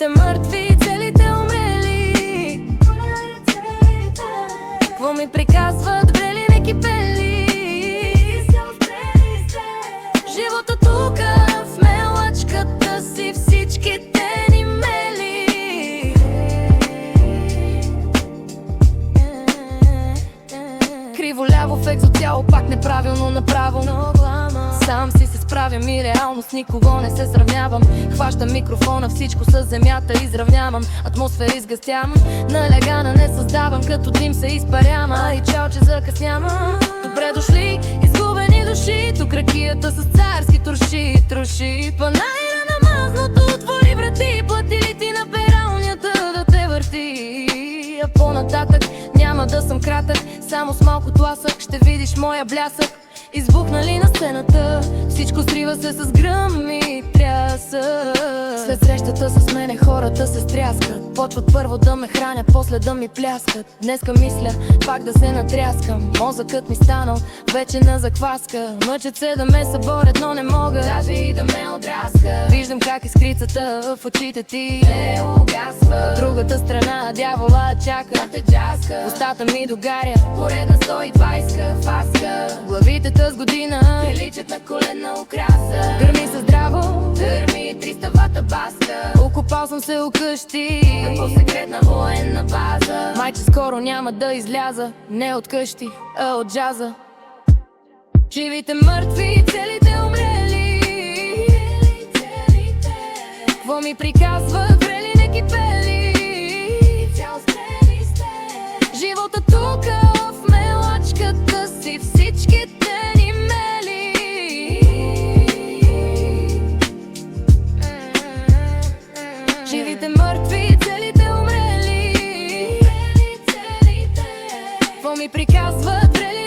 Живите мъртви, целите умрели. Какво ми приказват брели не кипели? Живота тука в мелачката си, всичките ни мели. Криво-ляво в екзоцяло, пак неправилно направо. Сам си се справям и реално с никого не се сравнявам. Хващам микрофона, всичко с земята изравнявам. Атмосфера изгъстявам, налягана не създавам. Като дим се изпарям, а и чао, че закъснявам. Добре дошли, изгубени души. Тук ракията с царски турши. Троши панаира на мазното, отвори врати. Плати ти на пералнята да те върти. А по-нататък няма да съм кратък, само с малко тласък ще видиш моя блясък. Избухнали на сцената, всичко срива се с гръм и трясък. След срещата с мене хората се стряскат. Почват първо да ме хранят, после да ми пляскат. Днеска мисля пак да се натряскам. Мозъкът ми станал вече на закваска. Мъчат се да ме съборят, но не могат даже и да ме отраскат. Виждам как искрицата в очите ти не угасва. Другата страна дявола чака да те джаска. Устата ми догаря поредна 120 фаска. Главите тъз година приличат на коленна украса. Гърми се здраво, гърми 300 вата баска. Окопал съм се у къщи, по секретна военна база. Майче скоро няма да изляза, не от къщи, а от джаза. Живите мъртви, целите умрели. Какво ми приказват брели не кипели? Живота тука в мелачката си, всичките ни мели. Живите мъртви, целите умрели. Какво ми приказват брели